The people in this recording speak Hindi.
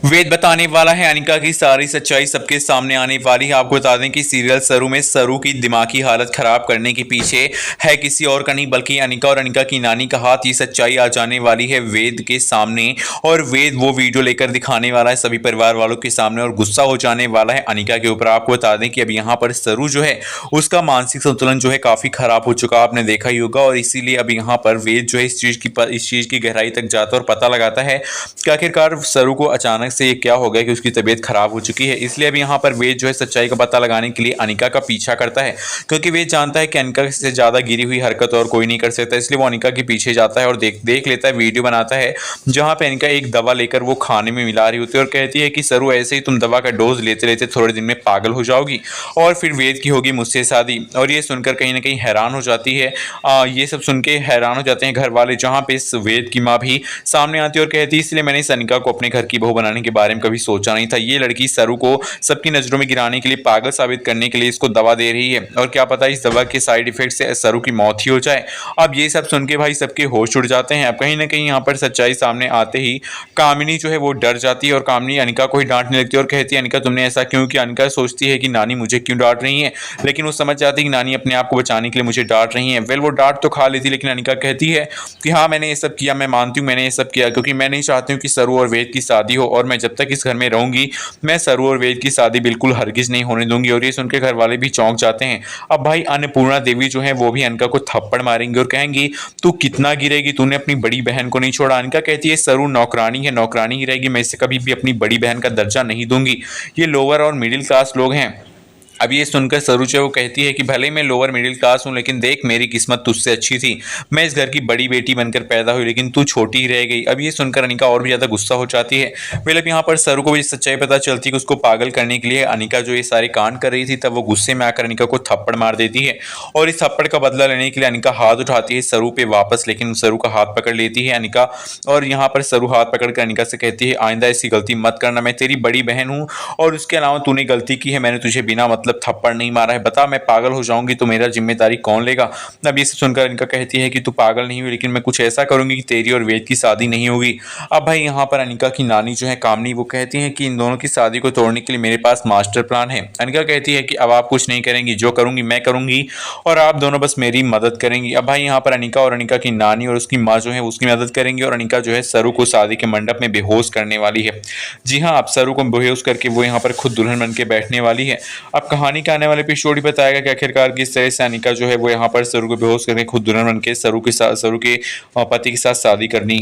वेद बताने वाला है अनिका की सारी सच्चाई सबके सामने आने वाली है। आपको बता दें कि सीरियल सरू में सरू की दिमागी हालत खराब करने के पीछे है किसी और का नहीं बल्कि अनिका और अनिका की नानी का हाथ। ये सच्चाई आ जाने वाली है वेद के सामने और वेद वो वीडियो लेकर दिखाने वाला है सभी परिवार वालों के सामने और गुस्सा हो जाने वाला है अनिका के ऊपर। आपको बता दें कि अब यहाँ पर सरू जो है उसका मानसिक संतुलन जो है काफी खराब हो चुका, आपने देखा ही होगा। और इसीलिए अब यहाँ पर वेद जो है इस चीज की गहराई तक जाता है और पता लगाता है कि आखिरकार सरू को अचानक से ये क्या हो गया कि उसकी तबीयत खराब हो चुकी है। इसलिए अब यहाँ पर वेद जो है सच्चाई का पता लगाने के लिए अनिका का पीछा करता है, क्योंकि वेद जानता है कि अनिका से ज्यादा गिरी हुई हरकत और कोई नहीं कर सकता। इसलिए वो अनिका के पीछे जाता है और देख लेता है, वीडियो बनाता है जहां पे अनिका एक दवा लेकर वो खाने में मिला रही होती है और कहती है कि सरू ऐसे ही तुम दवा का डोज लेते लेते थोड़े दिन में पागल हो जाओगी और फिर वेद की होगी मुझसे शादी। और ये सुनकर कहीं ना कहीं हैरान हो जाती है, ये सब सुन के हैरान हो जाते हैं घर वाले, जहाँ पे इस वेद की माँ भी सामने आती है और कहती है इसलिए मैंने इस अनिका को अपने घर की बहू बनाने के बारे में कभी सोचा नहीं था। ये लड़की सरू को सबकी नजरों में गिराने के लिए, पागल साबित करने के लिए इसको दवा दे रही है और क्या पता इस दवा के साइड इफेक्ट से सरू की मौत ही हो जाए। अब ये सब सुन के भाई सबके होश उड़ जाते हैं। अब कहीं ना कहीं यहाँ पर सच्चाई सामने आते ही कामिनी जो है वो डर जाती है और कामिनी अनिका को ही डांटने लगती है और कहती है अनिका तुमने ऐसा क्यों किया। अनिका सोचती है कि नानी मुझे क्यों डांट रही है, लेकिन वो समझ जाती है कि नानी अपने आप को बचाने के लिए मुझे डांट रही है। वेल वो डांट तो खा लेती, लेकिन अनिका कहती है कि हाँ मैंने ये सब किया, मैं मानती हूँ मैंने ये सब किया, क्योंकि मैं नहीं चाहती हूँ कि सरू और वेद की शादी हो और मैं जब तक इस घर में रहूंगी मैं सरू और वेद की शादी बिल्कुल हरगिज नहीं होने दूंगी। और ये सुनकर घर वाले भी चौंक जाते हैं। अब भाई अन्नपूर्णा देवी जो है वो भी अनिका को थप्पड़ मारेंगी और कहेंगी तू कितना गिरेगी, तूने अपनी बड़ी बहन को नहीं छोड़ा। अनिका कहती है सरू नौकरानी है, नौकरानी ही रहेगी, मैं इसे कभी भी अपनी बड़ी बहन का दर्जा नहीं दूंगी। ये लोअर और मिडिल क्लास लोग हैं। अब ये सुनकर सरू जो वो कहती है कि भले मैं लोअर मिडिल क्लास हूँ लेकिन देख मेरी किस्मत तुझसे अच्छी थी, मैं इस घर की बड़ी बेटी बनकर पैदा हुई लेकिन तू छोटी ही रह गई। अब ये सुनकर अनिका और भी ज़्यादा गुस्सा हो जाती है। फिर अब यहाँ पर सरू को भी सच्चाई पता चलती है कि उसको पागल करने के लिए अनिका जो ये सारे कांड कर रही थी, तब वो गुस्से में आकर अनिका को थप्पड़ मार देती है और इस थप्पड़ का बदला लेने के लिए अनिका हाथ उठाती है सरू पे वापस, लेकिन सरू का हाथ पकड़ लेती है अनिका। और यहाँ पर सरू हाथ पकड़कर अनिका से कहती है आइंदा ऐसी गलती मत करना, मैं तेरी बड़ी बहन हूँ और उसके अलावा तूने गलती की है, मैंने तुझे बिना मतलब थप्पड़ नहीं मारा है, बता मैं पागल हो जाऊंगी तो मेरा जिम्मेदारी कौन लेगा। अब ये सब सुनकर इनका कहती है कि तू पागल नहीं हुई, लेकिन मैं कुछ ऐसा करूंगी कि तेरी और वेद की शादी नहीं होगी। अब भाई यहाँ पर अनिका की नानी जो है कामनी वो कहती है कि इन दोनों की शादी को तोड़ने के लिए मेरे पास मास्टर प्लान है। अनिका कहती है कि अब आप कुछ नहीं करेंगी, जो करूंगी मैं करूंगी और आप दोनों बस मेरी मदद करेंगी। अब भाई यहाँ पर अनिका और अनिका की नानी और उसकी माँ जो है उसकी मदद करेंगी और अनिका जो है सरू को शादी के मंडप में बेहोश करने वाली है। जी हाँ, अब सरू को बेहोश करके वो यहाँ पर खुद दुल्हन बन के बैठने वाली है। अब कहानी के आने वाले एपिसोड बताएगा कि आखिरकार किस तरह से अनिका जो है वो यहाँ पर सरू को बेहोश करके खुद दुल्हन बन के सरू के पति के साथ शादी करनी।